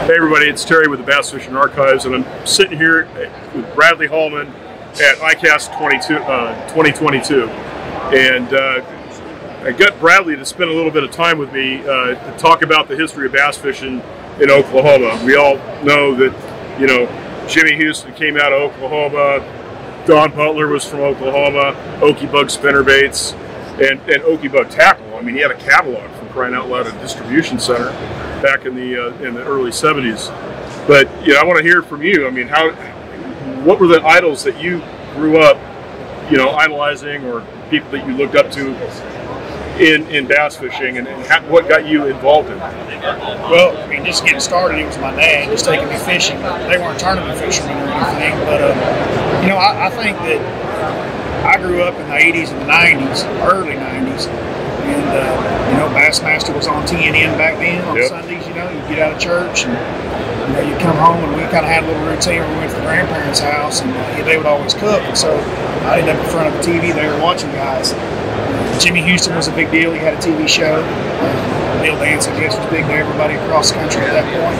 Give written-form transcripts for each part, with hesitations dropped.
Hey everybody, it's Terry with the Bass Fishing Archives, and I'm sitting here with Bradley Hallman at ICAST 2022. And I got Bradley to spend a little bit of time with me to talk about the history of bass fishing in Oklahoma. We all know that, you know, Jimmy Houston came out of Oklahoma, Don Butler was from Oklahoma, Okie Bug spinnerbaits, and Okie Bug tackle. I mean, he had a catalog, from crying out loud, at a distribution center back in the early 70s. But I want to hear from you. I mean, what were the idols that you grew up, idolizing, or people that you looked up to in bass fishing, and what got you involved in it? Well, I mean, just getting started, it was my dad just taking me fishing. They weren't tournament fishermen or anything, but I think that I grew up in the 80s and the 90s, early 90s, and Bassmaster was on TNN back then on Sundays. You'd get out of church and you'd come home, and we kind of had a little routine where we went to the grandparents' house, and they would always cook. And so I ended up in front of the TV there watching guys. Jimmy Houston was a big deal. He had a TV show. Bill Dance, I guess, was big to everybody across the country at that point.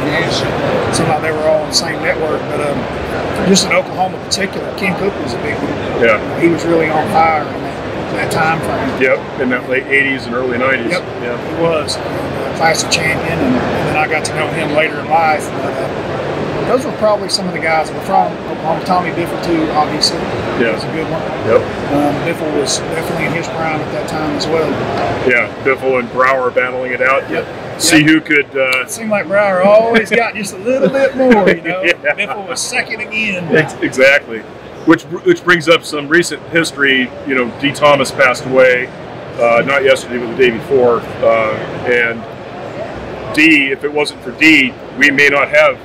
Somehow they were all on the same network. But just in Oklahoma in particular, Ken Cook was a big one. Yeah. He was really on fire in that time frame. Yep, in that late 80s and early 90s. Yep, yeah. He was a classic champion, and then I got to know him later in life. Those were probably some of the guys that were from Oklahoma. Tommy Biffle, too, obviously. Yeah. Was a good one. Yep. Biffle was definitely in his prime at that time as well. Yeah, Biffle and Brower battling it out. Yep. See who could... It seemed like Brower always got just a little bit more, Yeah. Biffle was second again. Exactly. Which brings up some recent history. D. Thomas passed away, not yesterday, but the day before. And D, if it wasn't for D, we may not have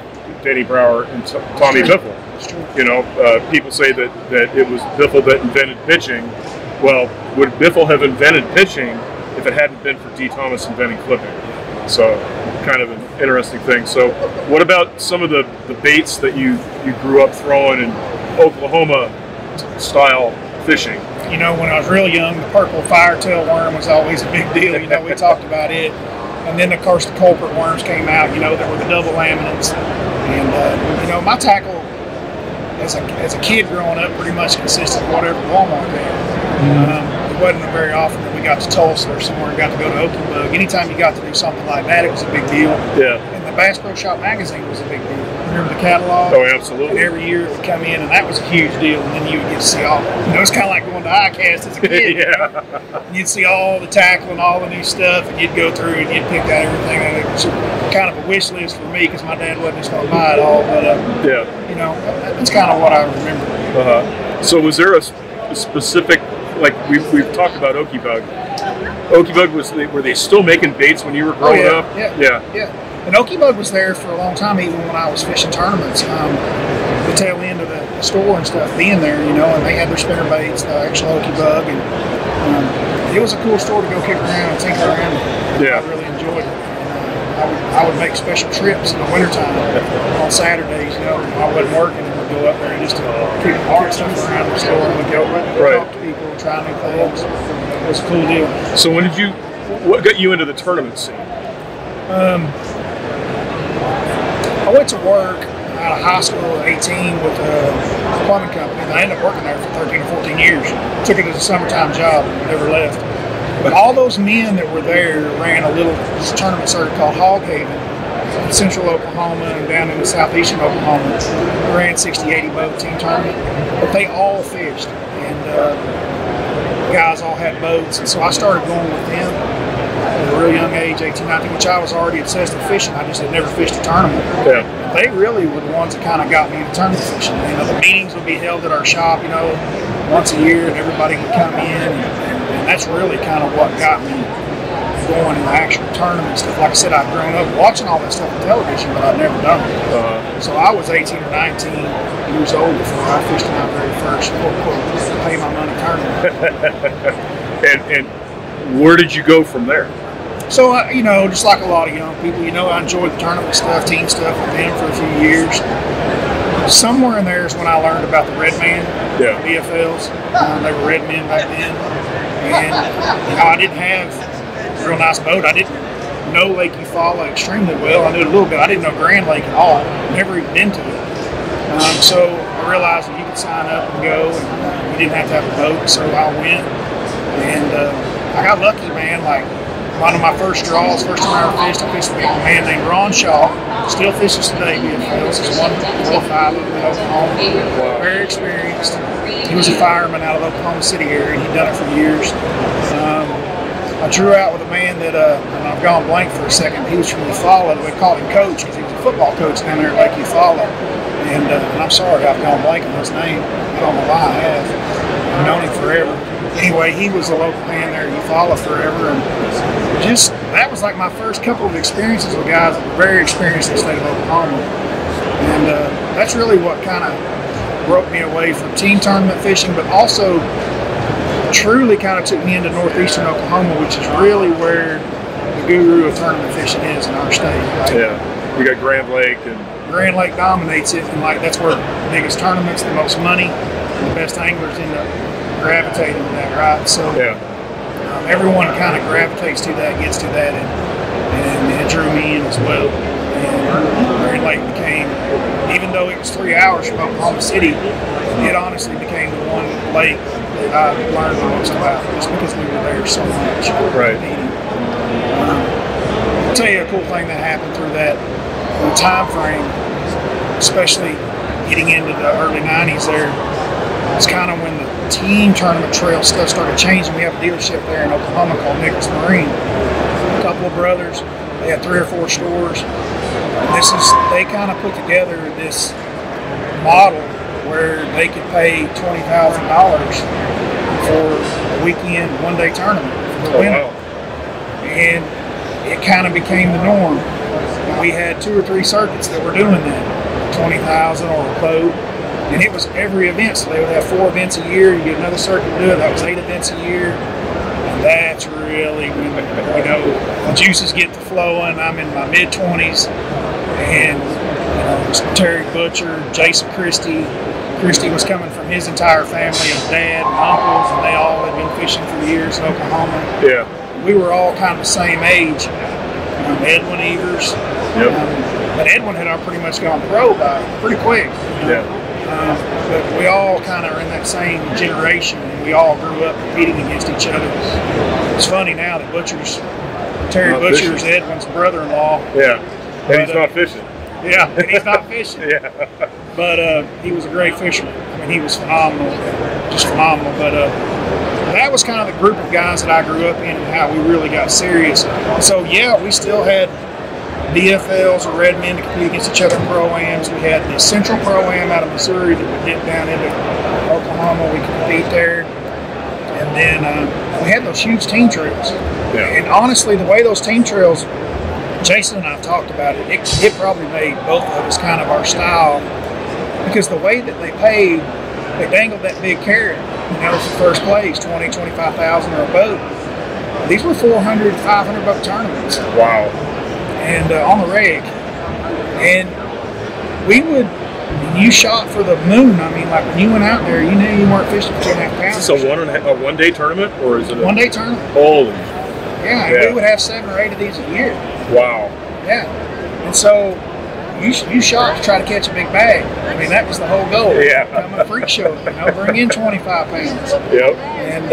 Denny Brower and Tommy Biffle. People say that it was Biffle that invented pitching. Well, would Biffle have invented pitching if it hadn't been for D. Thomas inventing flipping? So, kind of an interesting thing. So, what about some of the baits that you grew up throwing in Oklahoma style fishing? When I was real young, the purple firetail worm was always a big deal. We talked about it. And then, of course, the culprit worms came out, that were the double laminates. And, my tackle as a kid growing up pretty much consisted of whatever Walmart had. It wasn't very often that we got to Tulsa or somewhere and got to go to Okie Bug. Anytime you got to do something like that, it was a big deal. Yeah. And the Bass Pro Shop magazine was a big deal. Remember the catalog? Oh, absolutely. And every year it would come in, and that was a huge deal. And then you would get to see all, it's kind of like going to ICAST as a kid. And you'd see all the tackle and all the new stuff, and you'd go through and you'd pick out everything. And it was kind of a wish list for me because my dad wasn't just going to buy it all. But, that's kind of what I remember. So was there a specific, like we've talked about Okie Bug. Okie Bug, were they still making baits when you were growing up? Yeah. And Okie Bug was there for a long time, even when I was fishing tournaments. The tail end of the store and stuff being there, and they had their spinner baits, the actual Okie Bug, and it was a cool store to go kick around and tinker around. I really enjoyed it. I would make special trips in the wintertime on Saturdays. I wasn't working, and would go up there and just to kick stuff around the store and would go talk to people, try new things. It was a cool deal. So what got you into the tournament scene? I went to work out of high school at 18 with a plumbing company, and I ended up working there for 13 or 14 years. Took it as a summertime job and never left. But all those men that were there ran a little tournament circuit called Hallhaven in central Oklahoma and down in the southeastern Oklahoma. We ran 60, 80 boat team tournament. But they all fished, and the guys all had boats, and so I started going with them at a real young age, 18, 19, which I was already obsessed with fishing. I just had never fished a tournament. Yeah. They really were the ones that kind of got me into tournament fishing. The meetings would be held at our shop, once a year, and everybody would come in, and that's really kind of what got me going in the actual tournament stuff. Like I said, I'd grown up watching all that stuff on television, but I'd never done it. So I was 18 or 19 years old before I fished in my very first pay my money tournament. And where did you go from there? So, just like a lot of young people, I enjoyed the tournament stuff, team stuff with them for a few years. Somewhere in there is when I learned about the Red Man, BFLs. They were Red Men back then. And, I didn't have a real nice boat. I didn't know Lake Eufaula extremely well. I knew it a little bit. I didn't know Grand Lake at all. Never even been to it. So I realized that you could sign up and go, and you didn't have to have a boat. So I went, and I got lucky, man. Like one of my first draws, first time I ever fished, I fished with a man named Ron Shaw. Still fishes today. This is 145 of them in Oklahoma. Wow. Very experienced. He was a fireman out of the Oklahoma City area, and he'd done it for years. I drew out with a man that, and I've gone blank for a second, he was from Eufaula. We called him Coach because he was a football coach down there at Lake Eufaula. And I'm sorry, I've gone blank on his name. I don't know why I have. I've known him forever. Anyway, he was a local man there at Eufaula forever. And just, that was like my first couple of experiences with guys that were very experienced in the state of Oklahoma. And that's really what kind of broke me away from team tournament fishing, but also truly kind of took me into northeastern Oklahoma, which is really where the guru of tournament fishing is in our state. Like, yeah, you got Grand Lake, and Grand Lake dominates it, and like that's where the biggest tournaments, the most money, and the best anglers end up gravitating to that, right? So yeah, everyone kind of gravitates to that, gets to that, and it drew me in as well. And Grand Lake became, even though it was 3 hours from Oklahoma City, it honestly became the one lake that I learned the most about, just because we were there so much. Right. I'll tell you a cool thing that happened through that time frame, especially getting into the early 90s there. It's kind of when the team tournament trail stuff started changing. We have a dealership there in Oklahoma called Nichols Marine. A couple of brothers, they had 3 or 4 stores. They kind of put together this model where they could pay $20,000 for a weekend, one-day tournament for the winner. Wow. And it kind of became the norm. We had 2 or 3 circuits that were doing that, 20,000 or a boat, and it was every event. So they would have 4 events a year. You get another circuit to do it. That was 8 events a year. And that's really when, the juices get to flowing. I'm in my mid-20s, and Terry Butcher, Jason Christie. Christie was coming from his entire family of dad and uncles, and they all had been fishing for years in Oklahoma. Yeah. We were all kind of the same age. Edwin Evers. Yep. But Edwin had pretty much gone pro by pretty quick. Yeah. But we all kind of are in that same generation, and we all grew up competing against each other. It's funny now that Terry Butcher's Edwin's brother-in-law. Yeah. And he's not fishing. Yeah, and he's not fishing. Yeah. But he was a great fisherman. I mean, he was phenomenal, just phenomenal. But that was kind of the group of guys that I grew up in and how we really got serious. So, yeah, we still had DFLs or red men to compete against each other in pro-ams. We had the Central Pro-Am out of Missouri that would get down into Oklahoma. We could compete there. And then we had those huge team trails. Yeah. And honestly, the way those team trails, Jason and I have talked about it, it probably made both of us kind of our style, because the way that they paid, they dangled that big carrot, for first place, 20, 25,000 or a boat. These were 400, 500 buck tournaments. Wow. And on the reg. And you shot for the moon. I mean, like when you went out there, you knew you weren't fishing for 2.5 pounds. Is this a one-day tournament, or is it a one-day tournament? Holy. Yeah, we would have 7 or 8 of these a year. Wow. Yeah. And so you shot to try to catch a big bag. I mean, that was the whole goal. Yeah. Become a freak show, bring in 25 pounds. Yep. And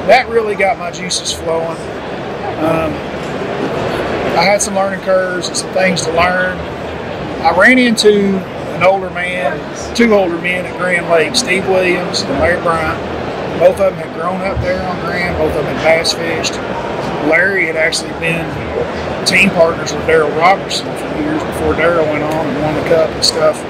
that really got my juices flowing. I had some learning curves and some things to learn. I ran into an older man, 2 older men at Grand Lake, Steve Williams and Larry Bryant. Both of them had grown up there on Grand. Both of them had bass fished. Larry had actually been team partners with Darrell Robertson for years before Darrell went on and won the cup and stuff.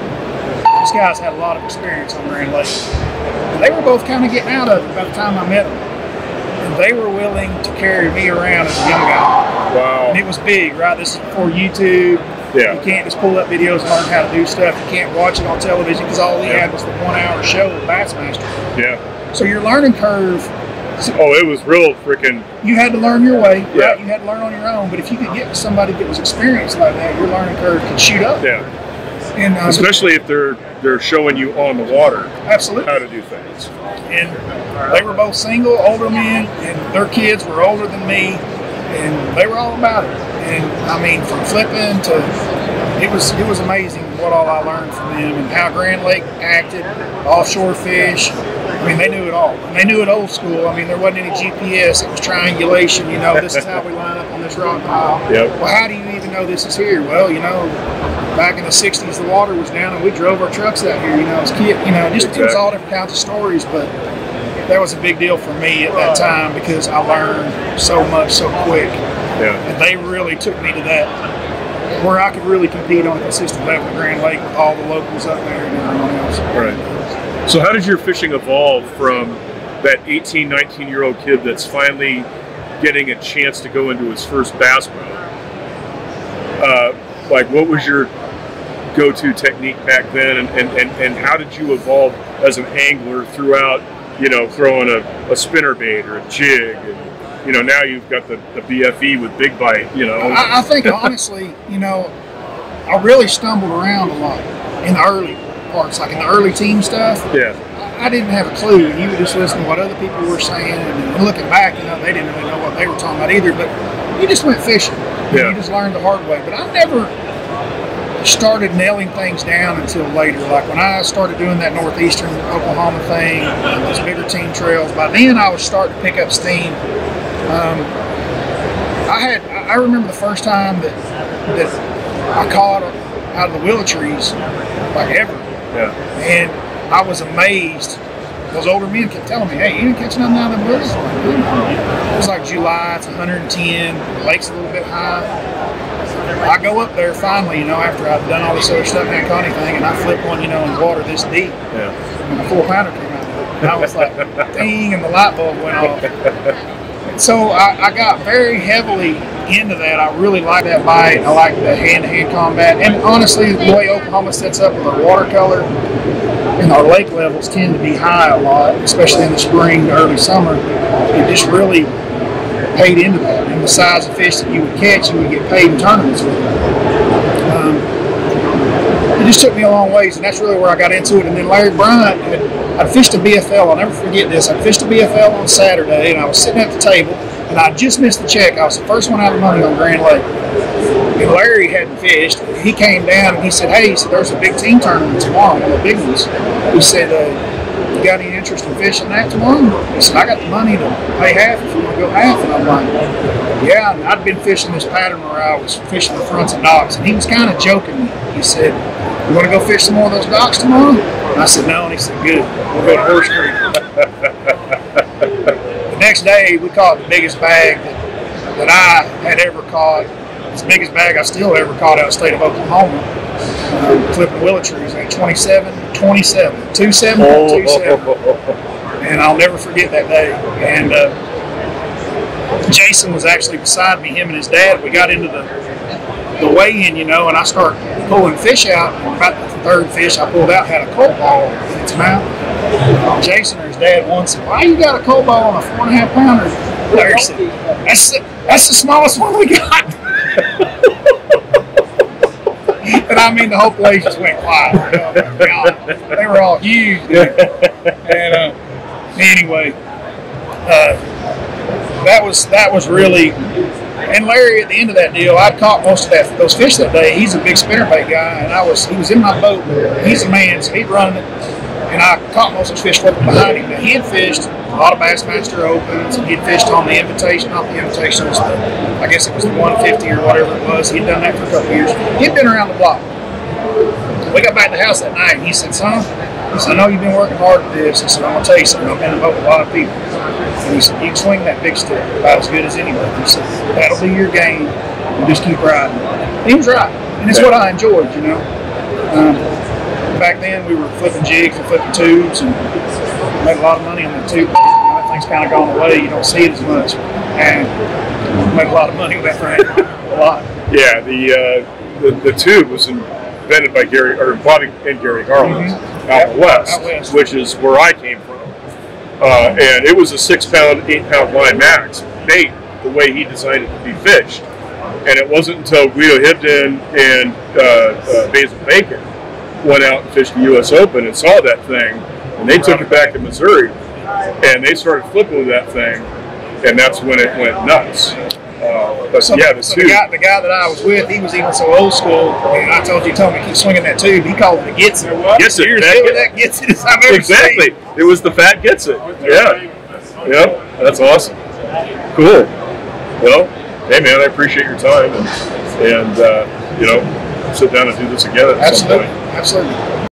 These guys had a lot of experience on Grand Lake. And they were both kind of getting out of it by the time I met them. And they were willing to carry me around as a young guy. Wow. And it was big, right? This is before YouTube. Yeah. You can't just pull up videos and learn how to do stuff. You can't watch it on television because all we had was the 1-hour show of Bassmaster. Yeah. So your learning curve. Oh, it was real freaking. You had to learn your way, right? Yeah. You had to learn on your own. But if you could get with somebody that was experienced like that, your learning curve could shoot up. Yeah. And especially if they're showing you on the water. Absolutely. How to do things. And they were both single, older men, and their kids were older than me, and they were all about it. And I mean, from flipping to, it was amazing what all I learned from them and how Grand Lake acted, offshore fish. I mean, they knew it all. And they knew it old school. I mean, there wasn't any GPS. It was triangulation. You know, this is how we line up on this rock pile. Yep. Well, how do you even know this is here? Well, you know, back in the 60s, the water was down and we drove our trucks out here, you know, as kids. You know, just it was all different kinds of stories. But that was a big deal for me at that time because I learned so much so quick. Yeah. And they really took me to that, where I could really compete on a consistent level at Grand Lake with all the locals up there and everyone else. Right. So how did your fishing evolve from that 18, 19-year-old kid that's finally getting a chance to go into his first bass boat? Like, what was your go-to technique back then, and how did you evolve as an angler throughout, you know, throwing a spinner bait or a jig? And, you know, now you've got the BFE with Big Bite, you know. I think, honestly, you know, I really stumbled around a lot in the early parts, like in the early team stuff. Yeah. I didn't have a clue. You would just listen to what other people were saying, and looking back, you know, they didn't really know what they were talking about either, but you just went fishing. Yeah. You just learned the hard way. But I never started nailing things down until later. Like when I started doing that northeastern Oklahoma thing, those bigger team trails, by then I was starting to pick up steam. I remember the first time that I caught out of the willow trees, like ever. Yeah. And I was amazed. Those older men kept telling me, hey, you didn't catch nothing out of them willows? It was like July, it's 110, the lake's a little bit high. I go up there finally, you know, after I've done all this other stuff, hadn't caught anything, and I flip one, you know, in water this deep. Yeah. And a 4-pounder came out of it. And I was like, ding, and the light bulb went off. And so I got very heavily into that. I really like that bite. I like the hand-to-hand combat. And honestly, the way Oklahoma sets up with our watercolor and our lake levels tend to be high a lot, especially in the spring, early summer. It just really paid into that. And the size of fish that you would catch, you would get paid in tournaments with it. It just took me a long ways, and that's really where I got into it. And then Larry Bryant, I'd fished a BFL. I'll never forget this. I fished a BFL on Saturday, and I was sitting at the table, and I just missed the check. I was the first one out of money on Grand Lake. And Larry hadn't fished. He came down and he said, hey, he said, there's a big team tournament tomorrow, one of the big ones. He said, you got any interest in fishing that tomorrow? He said, I got the money to pay half if you want to go half. And I'm like, yeah. And I'd been fishing this pattern where I was fishing the fronts of docks. And he was kind of joking me. He said, you want to go fish some more of those docks tomorrow? And I said, no. And he said, good. We'll go to Horse Creek. The next day, we caught the biggest bag that I had ever caught. It's the biggest bag I still ever caught out of the state of Oklahoma. Clipping willow trees at 27, 27. And I'll never forget that day. And Jason was actually beside me, him and his dad. We got into the weigh-in, you know, and I start pulling fish out. And about the third fish I pulled out had a cold ball in its mouth. Jason or his dad once said, why you got a cold ball on a 4.5-pounder? Larry said, that's the smallest one we got. And I mean, the whole place just went quiet. Oh my God. They were all huge. And anyway, that was really. And Larry, at the end of that deal, I caught most of those fish that day. He's a big spinnerbait guy, and he was in my boat. He's a man, so he'd run it. And I caught most of those fish flipping behind him. Now, he had fished a lot of Bassmaster Opens, and he'd fished on the Invitation, not the Invitation, I guess it was the 150 or whatever it was. He'd done that for a couple of years. He'd been around the block. We got back to the house that night, and he said, son, he said, I know you've been working hard at this. He said, I'm going to tell you something. I've been in a boat with a lot of people. And he said, you can swing that big stick about as good as anybody. He said, that'll be your game, and just keep riding. He was right, and it's what I enjoyed, you know. Back then, we were flipping jigs and flipping tubes, and made a lot of money on the tube. That thing's kind of gone away. You don't see it as much, and made a lot of money with that thing. A lot. Yeah, the tube was invented by Bobby and Gary Garland out west, which is where I came from. And it was a 6-pound, 8-pound line max bait, the way he designed it to be fished. And it wasn't until Guido Hibden and Basil Bacon went out and fished the U.S. Open and saw that thing, and they took it back to Missouri, and they started flipping with that thing, and that's when it went nuts. But So, yeah, the so tube. the guy that I was with, he was even so old school. And I told you, told me to keep swinging that tube. He called it a gets it. Gets it. That gets it as I've ever Exactly. seen. It was the fat gets it. Yeah. Yep. That's awesome. Cool. Well, hey man, I appreciate your time and sit down and do this again at some point. Absolutely.